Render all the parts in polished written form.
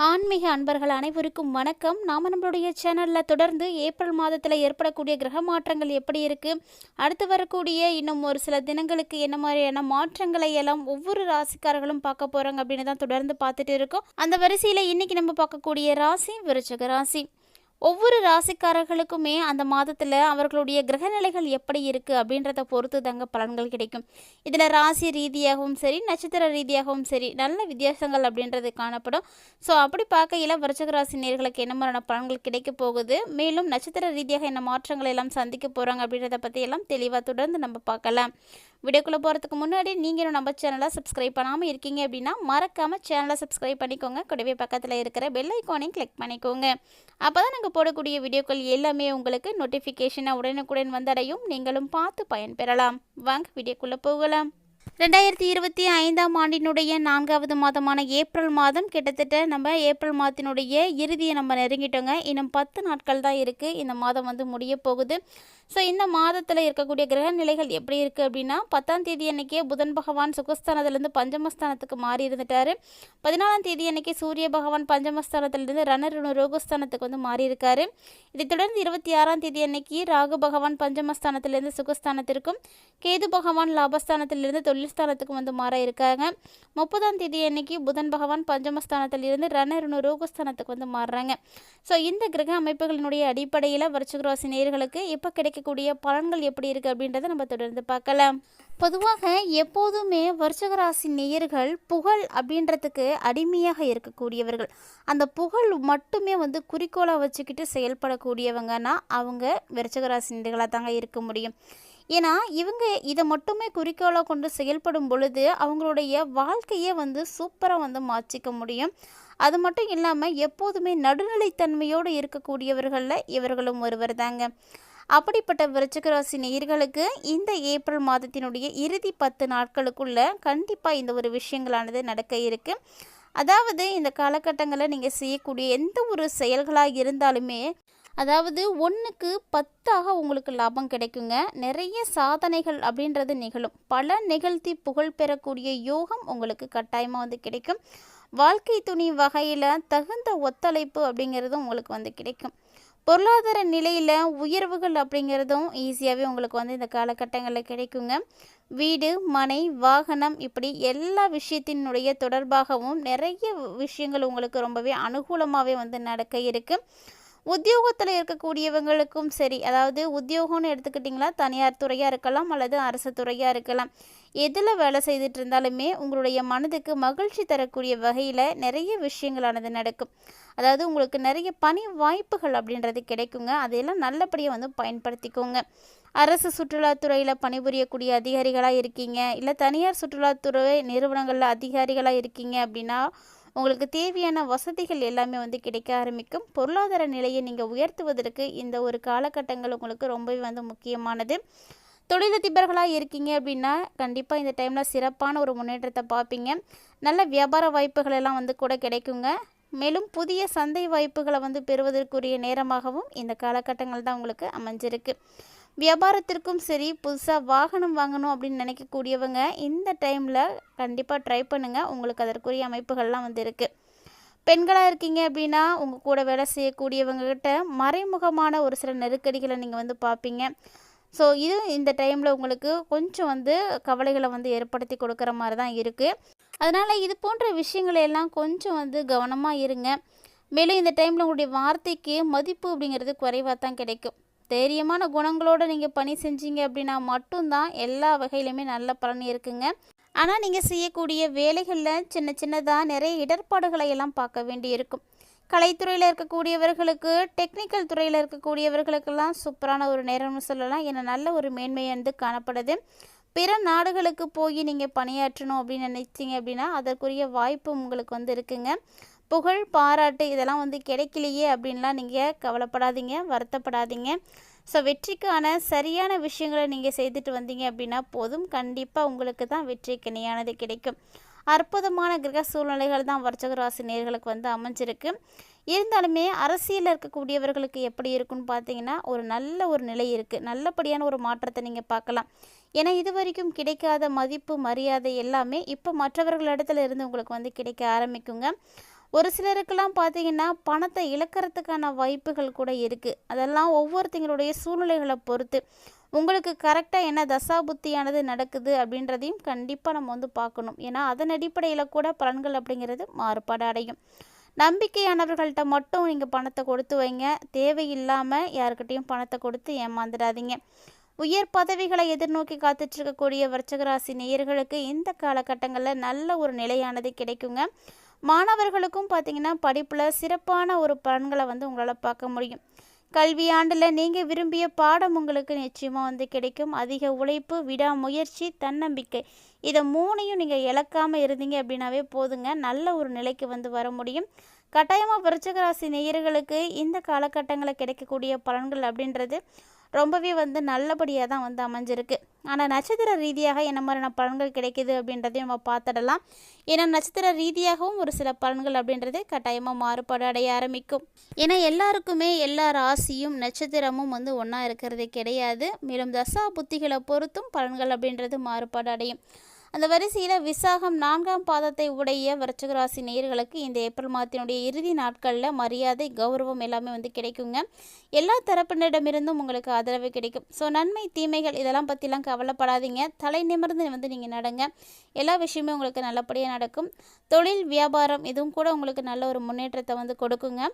ஆன்மீக அன்பர்கள் அனைவருக்கும் வணக்கம். நாம் நம்மளுடைய சேனலில் தொடர்ந்து ஏப்ரல் மாதத்தில் ஏற்படக்கூடிய கிரக மாற்றங்கள் எப்படி இருக்குது, அடுத்து வரக்கூடிய இன்னும் ஒரு சில தினங்களுக்கு என்ன மாதிரியான மாற்றங்களை எல்லாம் ஒவ்வொரு ராசிக்காரர்களும் பார்க்க போகிறாங்க அப்படின்னு தான் தொடர்ந்து பார்த்துட்டு இருக்கோம். அந்த வரிசையில் இன்றைக்கி நம்ம பார்க்கக்கூடிய ராசி விருச்சிக ராசி. ஒவ்வொரு ராசிக்காரர்களுக்குமே அந்த மாதத்தில் அவர்களுடைய கிரகநிலைகள் எப்படி இருக்குது அப்படின்றத பொறுத்து தாங்க பலன்கள் கிடைக்கும். இதில் ராசி ரீதியாகவும் சரி, நட்சத்திர ரீதியாகவும் சரி, நல்ல வித்தியாசங்கள் அப்படின்றது காணப்படும். ஸோ அப்படி பார்க்கையில் விருச்சிக ராசி நேயர்களுக்கு என்ன மாதிரியான பலன்கள் கிடைக்க போகுது, மேலும் நட்சத்திர ரீதியாக என்ன மாற்றங்கள் எல்லாம் சந்திக்க போகிறாங்க அப்படின்றத பற்றி எல்லாம் தெளிவாக தொடர்ந்து நம்ம பார்க்கலாம். வீடியோக்குள்ளே போகிறதுக்கு முன்னாடி நீங்கள் நம்ம சேனலை சப்ஸ்கிரைப் பண்ணாமல் இருக்கீங்க அப்படின்னா மறக்காமல் சேனலை சப்ஸ்கிரைப் பண்ணிக்கோங்க. கூடவே பக்கத்தில் இருக்கிற பெல் ஐக்கானையும் கிளிக் பண்ணிக்கோங்க. அப்போ தான் நாங்கள் போடக்கூடிய வீடியோக்கள் எல்லாமே உங்களுக்கு நோட்டிஃபிகேஷனாக உடனுக்குடன் வந்தடையும். நீங்களும் பார்த்து பயன்பெறலாம். வாங்க வீடியோக்குள்ளே போகலாம். 2025ஆம் ஆண்டினுடைய 4வது மாதமான ஏப்ரல் மாதம் கிட்டத்தட்ட நம்ம ஏப்ரல் மாதத்தினுடைய இறுதியை நம்ம நெருங்கிட்டோங்க. இன்னும் 10 நாட்கள் தான் இருக்குது இந்த மாதம் முடிய போகுது. ஸோ இந்த மாதத்தில் இருக்கக்கூடிய கிரக நிலைகள் எப்படி இருக்குது அப்படின்னா, 10ஆம் தேதி அன்றைக்கே புதன் பகவான் சுகஸ்தானத்திலேருந்து பஞ்சமஸ்தானத்துக்கு மாறி இருந்துட்டார். 14ஆம் தேதி அன்றைக்கி சூரிய பகவான் பஞ்சமஸ்தானத்திலிருந்து ரோகஸ்தானத்துக்கு மாறி இருக்காரு. இதைத் தொடர்ந்து 26ஆம் தேதி அன்னைக்கு ராகு பகவான் பஞ்சமஸ்தானத்திலிருந்து சுகஸ்தானத்திற்கும், கேது பகவான் லாபஸ்தானத்திலிருந்து தொழில்ஸ்தானத்துக்கு மாற இருக்காங்க. 30ஆம் தேதி அன்னைக்கு புதன் பகவான் பஞ்சமஸ்தானத்திலிருந்து ரோகஸ்தானத்துக்கு மாறுறாங்க. ஸோ இந்த கிரக அமைப்புகளினுடைய அடிப்படையில் விருச்சிக ராசி நேயர்களுக்கு இப்போ கிடைக்கக்கூடிய பலன்கள் எப்படி இருக்குது அப்படின்றத நம்ம தொடர்ந்து பார்க்கலாம். பொதுவாக எப்போதுமே விருச்சிக ராசி நேயர்கள் புகழ் அப்படின்றதுக்கு அடிமையாக இருக்கக்கூடியவர்கள். அந்த புகழ் மட்டுமே குறிக்கோளாக வச்சுக்கிட்டு செயல்படக்கூடியவங்கன்னா அவங்க விருச்சிக ராசி நேயர்களாக தாங்க இருக்க முடியும். ஏன்னா இவங்க இதை மட்டுமே குறிக்கோளாக கொண்டு செயல்படும் பொழுது அவங்களுடைய வாழ்க்கையே சூப்பராக மாற்றிக்க முடியும். அது மட்டும் இல்லாமல் எப்போதுமே நடுநிலைத்தன்மையோடு இருக்கக்கூடியவர்களில் இவர்களும் ஒருவர் தாங்க. அப்படிப்பட்ட விருச்சிக ராசி நேயர்களுக்கு இந்த ஏப்ரல் மாதத்தினுடைய இறுதி 10 நாட்களுக்குள்ள கண்டிப்பாக இந்த ஒரு விஷயங்களானது நடக்க இருக்குது. அதாவது இந்த காலகட்டங்களில் நீங்கள் செய்யக்கூடிய எந்த ஒரு செயல்களாக இருந்தாலுமே, அதாவது 1க்கு 10ஆக உங்களுக்கு லாபம் கிடைக்குங்க. நிறைய சாதனைகள் அப்படின்றது நிகழும். பல நிகழ்த்தி புகழ் பெறக்கூடிய யோகம் உங்களுக்கு கட்டாயமாக கிடைக்கும். வாழ்க்கை துணை வகையில் தகுந்த ஒத்துழைப்பு அப்படிங்கிறதும் உங்களுக்கு கிடைக்கும். பொருளாதார நிலையில் உயர்வுகள் அப்படிங்கிறதும் ஈஸியாகவே உங்களுக்கு இந்த காலகட்டங்களில் கிடைக்குங்க. வீடு, மனை, வாகனம் இப்படி எல்லா விஷயத்தினுடைய தொடர்பாகவும் நிறைய விஷயங்கள் உங்களுக்கு ரொம்பவே அனுகூலமாகவே நடக்க இருக்குது. உத்தியோகத்தில் இருக்கக்கூடியவங்களுக்கும் சரி, அதாவது உத்தியோகம்னு எடுத்துக்கிட்டிங்களா, தனியார் துறையாக இருக்கலாம் அல்லது அரசு துறையாக இருக்கலாம், எதில் வேலை செய்துட்டு இருந்தாலுமே உங்களுடைய மனதுக்கு மகிழ்ச்சி தரக்கூடிய வகையில் நிறைய விஷயங்களானது நடக்கும். அதாவது உங்களுக்கு நிறைய பணி வாய்ப்புகள் அப்படின்றது கிடைக்குங்க. அதையெல்லாம் நல்லபடியாக பயன்படுத்திக்கோங்க. அரசு சுற்றுலாத்துறையில் பணிபுரியக்கூடிய அதிகாரிகளாக இருக்கீங்க, இல்லை தனியார் சுற்றுலாத்துறை நிறுவனங்களில் அதிகாரிகளாக இருக்கீங்க அப்படின்னா உங்களுக்கு தேவையான வசதிகள் எல்லாமே கிடைக்க ஆரம்பிக்கும். பொருளாதார நிலையை நீங்கள் உயர்த்துவதற்கு இந்த ஒரு காலகட்டங்கள் உங்களுக்கு ரொம்பவே முக்கியமானது. தொழிலதிபர்களாக இருக்கீங்க அப்படின்னா கண்டிப்பாக இந்த டைமில் சிறப்பான ஒரு முன்னேற்றத்தை பார்ப்பீங்க. நல்ல வியாபார வாய்ப்புகள் எல்லாம் கூட கிடைக்குங்க. மேலும் புதிய சந்தை வாய்ப்புகளை பெறுவதற்குரிய நேரமாகவும் இந்த காலகட்டங்கள் தான் உங்களுக்கு அமைஞ்சிருக்கு. வியாபாரத்திற்கும் சரி, புதுசாக வாகனம் வாங்கணும் அப்படின்னு நினைக்கக்கூடியவங்க இந்த டைமில் கண்டிப்பாக ட்ரை பண்ணுங்கள். உங்களுக்கு அதற்குரிய அமைப்புகள்லாம் இருக்குது. பெண்களாக இருக்கீங்க அப்படின்னா உங்கள் கூட வேலை செய்யக்கூடியவங்ககிட்ட மறைமுகமான ஒரு சில நெருக்கடிகளை நீங்கள் பார்ப்பீங்க. ஸோ இது இந்த டைமில் உங்களுக்கு கொஞ்சம் கவலைகளை ஏற்படுத்தி கொடுக்குற மாதிரி தான் இருக்குது. அதனால் இது போன்ற விஷயங்களை எல்லாம் கொஞ்சம் கவனமாக இருங்க. மேலும் இந்த டைமில் உங்களுடைய வார்த்தைக்கு மதிப்பு அப்படிங்கிறது குறைவாக தான் கிடைக்கும். தைரியமான குணங்களோடு நீங்கள் பணி செஞ்சீங்க அப்படின்னா மட்டும்தான் எல்லா வகையிலுமே நல்ல பலன் இருக்குங்க. ஆனால் நீங்கள் செய்யக்கூடிய வேலைகளில் சின்னதாக நிறைய இடர்பாடுகளை எல்லாம் பார்க்க வேண்டி இருக்கும். கலைத்துறையில் இருக்கக்கூடியவர்களுக்கு, டெக்னிக்கல் துறையில் இருக்கக்கூடியவர்களுக்கெல்லாம் சூப்பரான ஒரு நேரம்னு சொல்லலாம். ஏன்னா நல்ல ஒரு மேன்மை காணப்படுது. பிற நாடுகளுக்கு போய் நீங்கள் பணியாற்றணும் அப்படின்னு நினைச்சிங்க அப்படின்னா அதற்குரிய வாய்ப்பு உங்களுக்கு இருக்குங்க. புகழ், பாராட்டு இதெல்லாம் கிடைக்கலையே அப்படின்லாம் நீங்கள் கவலைப்படாதீங்க, வருத்தப்படாதீங்க. ஸோ வெற்றிக்கான சரியான விஷயங்களை நீங்கள் செய்துட்டு வந்தீங்க அப்படின்னா போதும், கண்டிப்பாக உங்களுக்கு தான் வெற்றிக்கு இணையானது கிடைக்கும். அற்புதமான கிரக சூழ்நிலைகள் தான் விருச்சிக ராசி நேயர்களுக்கு அமைஞ்சிருக்கு. இருந்தாலுமே அரசியலில் இருக்கக்கூடியவர்களுக்கு எப்படி இருக்குன்னு பார்த்தீங்கன்னா ஒரு நல்ல ஒரு நிலை இருக்குது. நல்லபடியான ஒரு மாற்றத்தை நீங்கள் பார்க்கலாம். ஏன்னா இது வரைக்கும் கிடைக்காத மதிப்பு, மரியாதை எல்லாமே இப்போ மற்றவர்களிடத்துல இருந்து உங்களுக்கு கிடைக்க ஆரம்பிக்குங்க. ஒரு சிலருக்கெல்லாம் பார்த்தீங்கன்னா பணத்தை இழக்கிறதுக்கான வாய்ப்புகள் கூட இருக்குது. அதெல்லாம் ஒவ்வொருத்தங்களுடைய சூழ்நிலைகளை பொறுத்து உங்களுக்கு கரெக்டாக என்ன தசாபுத்தியானது நடக்குது அப்படின்றதையும் கண்டிப்பாக நம்ம வந்து பார்க்கணும். ஏன்னா அதன் அடிப்படையில் கூட பலன்கள் அப்படிங்கிறது மாறுபாடு அடையும். நம்பிக்கையானவர்கள்ட்ட மட்டும் நீங்கள் பணத்தை கொடுத்து வைங்க. தேவையில்லாமல் யாருக்கிட்டையும் பணத்தை கொடுத்து ஏமாந்துடாதீங்க. உயர் பதவிகளை எதிர்நோக்கி காத்துட்ருக்கக்கூடிய விருச்சிகராசி நேயர்களுக்கு இந்த காலகட்டங்களில் நல்ல ஒரு நிலையானது கிடைக்குங்க. மாணவர்களுக்கும் பார்த்திங்கன்னா படிப்பில் சிறப்பான ஒரு பலன்களை வந்து உங்களால் பார்க்க முடியும். கல்வியாண்டில் நீங்கள் விரும்பிய பாடம் உங்களுக்கு நிச்சயமாக வந்து கிடைக்கும். அதிக உழைப்பு, விடாமுயற்சி, தன்னம்பிக்கை, இதை மூணையும் நீங்கள் இழக்காமல் இருந்தீங்க அப்படின்னாவே போதுங்க, நல்ல ஒரு நிலைக்கு வந்து வர முடியும். கட்டாயமாக விருச்சிகராசி நேயர்களுக்கு இந்த காலகட்டங்களில் கிடைக்கக்கூடிய பலன்கள் அப்படின்றது ரொம்பவே வந்து நல்லபடியாக தான் வந்து அமைஞ்சிருக்கு. ஆனால் நட்சத்திர ரீதியாக என்ன மாதிரியான பலன்கள் கிடைக்கிது அப்படின்றதையும் நம்ம பார்த்துடலாம். ஏன்னா நட்சத்திர ரீதியாகவும் ஒரு சில பலன்கள் அப்படின்றது கட்டாயமாக மாறுபாடு அடைய ஆரம்பிக்கும். ஏன்னா எல்லாருக்குமே எல்லா ராசியும் நட்சத்திரமும் வந்து ஒன்றா இருக்கிறதே கிடையாது. மேலும் தசா புத்திகளை பொறுத்தும் பலன்கள் அப்படின்றது மாறுபாடு அடையும். அந்த வரிசையில் விசாகம் 4ஆம் பாதத்தை உடைய விருச்சிகராசி நேயர்களுக்கு இந்த ஏப்ரல் மாதத்தினுடைய இறுதி நாட்களில் மரியாதை, கௌரவம் எல்லாமே வந்து கிடைக்குங்க. எல்லா தரப்பினரிடமிருந்தும் உங்களுக்கு ஆதரவு கிடைக்கும். ஸோ நன்மை தீமைகள் இதெல்லாம் பற்றிலாம் கவலைப்படாதீங்க. தலை நிமிர்ந்து வந்து நீங்கள் நடங்க. எல்லா விஷயமே உங்களுக்கு நல்லபடியாக நடக்கும். தொழில், வியாபாரம் இதுவும் கூட உங்களுக்கு நல்ல ஒரு முன்னேற்றத்தை வந்து கொடுக்குங்க.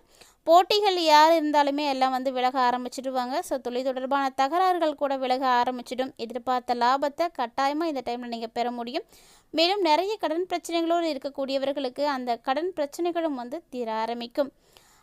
போட்டிகள் யார் இருந்தாலுமே எல்லாம் வந்து விலக ஆரம்பிச்சிடுவாங்க. ஸோ தொழில் தொடர்பான தகராறுகள் கூட விலக ஆரம்பிச்சிடும். எதிர்பார்த்த லாபத்தை கட்டாயமாக இந்த டைமில் நீங்கள் பெற முடியும். மேலும் நிறைய கடன் பிரச்சனைகளோடு இருக்கக்கூடியவர்களுக்கு அந்த கடன் பிரச்சனைகளும் வந்து தீர ஆரம்பிக்கும்.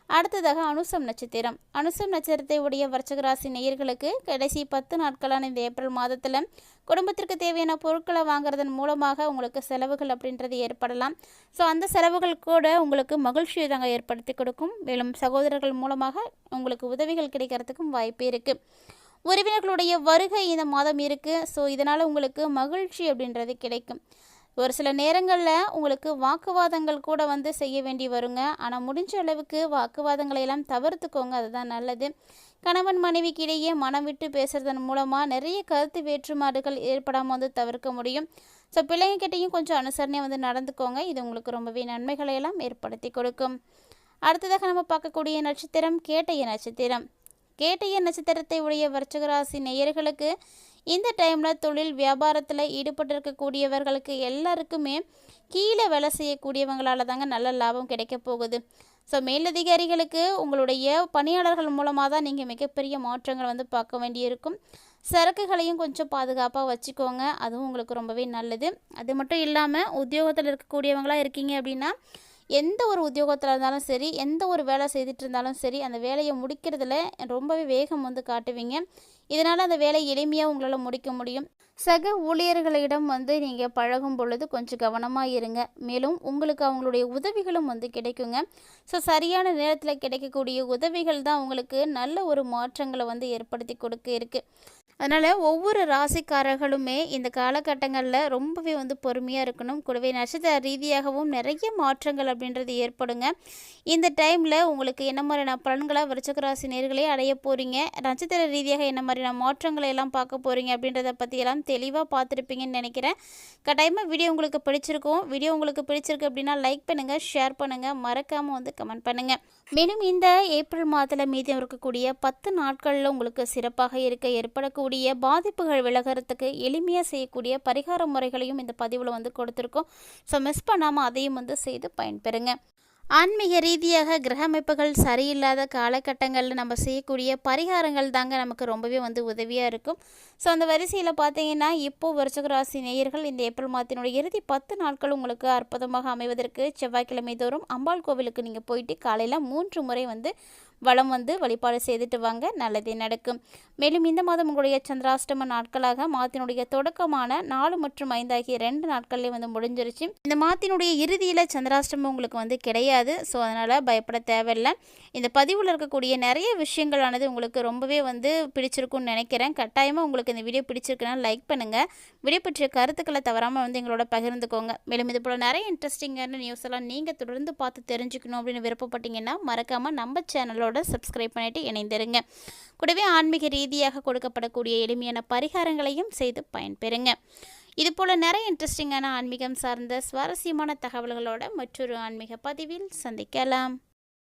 அடுத்ததாக அனுசம் நட்சத்திரம். அனுசம் நட்சத்திரத்தை உடைய விருச்சிகராசி நேயர்களுக்கு கடைசி 10 நாட்களான இந்த ஏப்ரல் மாதத்தில் குடும்பத்திற்கு தேவையான பொருட்களை வாங்குறதன் மூலமாக உங்களுக்கு செலவுகள் அப்படின்றது ஏற்படலாம். ஸோ அந்த செலவுகள் கூட உங்களுக்கு மகிழ்ச்சியை தாங்க ஏற்படுத்தி கொடுக்கும். மேலும் சகோதரர்கள் மூலமாக உங்களுக்கு உதவிகள் கிடைக்கிறதுக்கும் வாய்ப்பு இருக்குது. உறவினர்களுடைய வருகை இந்த மாதம் இருக்குது. ஸோ இதனால் உங்களுக்கு மகிழ்ச்சி அப்படின்றது கிடைக்கும். ஒரு சில நேரங்களில் உங்களுக்கு வாக்குவாதங்கள் கூட வந்து செய்ய வேண்டி வருங்க. ஆனால் முடிஞ்ச அளவுக்கு வாக்குவாதங்களை எல்லாம் தவிர்த்துக்கோங்க, அதுதான் நல்லது. கணவன் மனைவிக்கு இடையே மனம் விட்டு பேசுறதன் மூலமாக நிறைய கருத்து வேற்றுமாறுகள் ஏற்படாமல் வந்து தவிர்க்க முடியும். ஸோ பிள்ளைங்கக்கிட்டையும் கொஞ்சம் அனுசரணை வந்து நடந்துக்கோங்க. இது உங்களுக்கு ரொம்பவே நன்மைகளை எல்லாம் ஏற்படுத்தி கொடுக்கும். அடுத்ததாக நம்ம பார்க்கக்கூடிய நட்சத்திரம் கேட்டய நட்சத்திரம். கேட்டய நட்சத்திரத்தை உடைய விருச்சிகராசி நேயர்களுக்கு இந்த டைமில் தொழில் வியாபாரத்தில் ஈடுபட்டிருக்கக்கூடியவர்களுக்கு எல்லாருக்குமே கீழே வேலை செய்யக்கூடியவங்களால் தாங்க நல்ல லாபம் கிடைக்க போகுது. ஸோ மேலதிகாரிகளுக்கு உங்களுடைய பணியாளர்கள் மூலமாக தான் நீங்கள் மிகப்பெரிய மாற்றங்கள் வந்து பார்க்க வேண்டியிருக்கும். சரக்குகளையும் கொஞ்சம் பாதுகாப்பாக வச்சுக்கோங்க, அதுவும் உங்களுக்கு ரொம்பவே நல்லது. அது மட்டும் இல்லாமல் உத்தியோகத்தில் இருக்கக்கூடியவங்களாக இருக்கீங்க அப்படின்னா எந்த ஒரு உத்தியோகத்தில் இருந்தாலும் சரி, எந்த ஒரு வேலை செய்துட்டு இருந்தாலும் சரி, அந்த வேலையை முடிக்கிறதுல ரொம்பவே வேகம் வந்து காட்டுவீங்க. இதனால் அந்த வேலையை எளிமையாக உங்களால் முடிக்க முடியும். சக ஊழியர்களிடம் வந்து நீங்கள் பழகும் பொழுது கொஞ்சம் கவனமாக இருங்க. மேலும் உங்களுக்கு அவங்களுடைய உதவிகளும் வந்து கிடைக்குங்க. ஸோ சரியான நேரத்தில் கிடைக்கக்கூடிய உதவிகள் தான் உங்களுக்கு நல்ல ஒரு மாற்றங்களை வந்து ஏற்படுத்தி கொடுக்க இருக்குது. அதனால் ஒவ்வொரு ராசிக்காரர்களுமே இந்த காலகட்டங்களில் ரொம்பவே வந்து பொறுமையாக இருக்கணும். கூடவே நட்சத்திர ரீதியாகவும் நிறைய மாற்றங்கள் அப்படின்றது ஏற்படுங்க. இந்த டைமில் உங்களுக்கு என்ன மாதிரியான பலன்களை விருச்சிக ராசி நேயர்களே அடைய போகிறீங்க, நட்சத்திர ரீதியாக என்ன மாதிரியான மாற்றங்களை எல்லாம் பார்க்க போகிறீங்க அப்படின்றத பற்றியெல்லாம் தெளிவாக பார்த்துருப்பீங்கன்னு நினைக்கிறேன். கட்டாயமாக வீடியோ உங்களுக்கு பிடிச்சிருக்கும். வீடியோ உங்களுக்கு பிடிச்சிருக்கு அப்படின்னா லைக் பண்ணுங்கள், ஷேர் பண்ணுங்கள், மறக்காமல் வந்து கமெண்ட் பண்ணுங்கள். மேலும் இந்த ஏப்ரல் மாதத்தில் மீதம் இருக்கக்கூடிய 10 நாட்களில் உங்களுக்கு சிறப்பாக இருக்க ஏற்படக்கூடிய பாதிப்புகள் விலகிறதுக்கு எளிமையாக செய்யக்கூடிய பரிகார முறைகளையும் இந்த பதிவில் வந்து கொடுத்துருக்கோம். ஸோ மிஸ் பண்ணாமல் அதையும் வந்து செய்து பயன்பெறுங்க. ஆன்மீக ரீதியாக கிரக அமைப்புகள் சரியில்லாத காலகட்டங்களில் நம்ம செய்யக்கூடிய பரிகாரங்கள் தாங்க நமக்கு ரொம்பவே வந்து உதவியாக இருக்கும். ஸோ அந்த வரிசையில் பார்த்தீங்கன்னா இப்போது விருச்சிக ராசி நேயர்கள் இந்த ஏப்ரல் மாதத்தினுடைய இறுதி 10 நாட்கள் உங்களுக்கு அற்புதமாக அமைவதற்கு செவ்வாய்க்கிழமை தோறும் அம்பாள் கோவிலுக்கு நீங்கள் போயிட்டு காலையில் 3 முறை வந்து வளம் வந்து வழிபாடு செய்துட்டு வாங்க, நல்லதே நடக்கும். மேலும் இந்த மாதம் உங்களுடைய சந்திராஷ்டம நாட்களாக மாதத்தினுடைய தொடக்கமான 4 மற்றும் 5 ஆகிய 2 நாட்கள்லேயே வந்து முடிஞ்சிருச்சு. இந்த மாதத்தினுடைய இறுதியில் சந்திராஷ்டமம் உங்களுக்கு வந்து கிடையாது. ஸோ அதனால் பயப்பட தேவையில்லை. இந்த பதிவில் இருக்கக்கூடிய நிறைய விஷயங்களானது உங்களுக்கு ரொம்பவே வந்து பிடிச்சிருக்குன்னு நினைக்கிறேன். கட்டாயமாக உங்களுக்கு இந்த வீடியோ பிடிச்சிருக்குன்னா லைக் பண்ணுங்கள். வீடியோ பற்றிய கருத்துக்களை தவறாமல் வந்து எங்களோட பகிர்ந்துக்கோங்க. மேலும் இது போல் நிறைய இன்ட்ரெஸ்டிங்கான நியூஸ் எல்லாம் நீங்கள் தொடர்ந்து பார்த்து தெரிஞ்சுக்கணும் அப்படின்னு விருப்பப்பட்டீங்கன்னா மறக்காமல் நம்ம சேனலோட சப்ஸ்கிரைப் பண்ணிட்டு இணைந்திருங்க. கூடவே ஆன்மீக ரீதியாக கொடுக்கப்படக்கூடிய எளிமையான பரிகாரங்களையும் செய்து பயன்பெறுங்க. இதுபோல் நிறைய இன்ட்ரெஸ்டிங்கான ஆன்மீகம் சார்ந்த சுவாரஸ்யமான தகவல்களோட மற்றொரு ஆன்மீக பதிவில் சந்திக்கலாம்.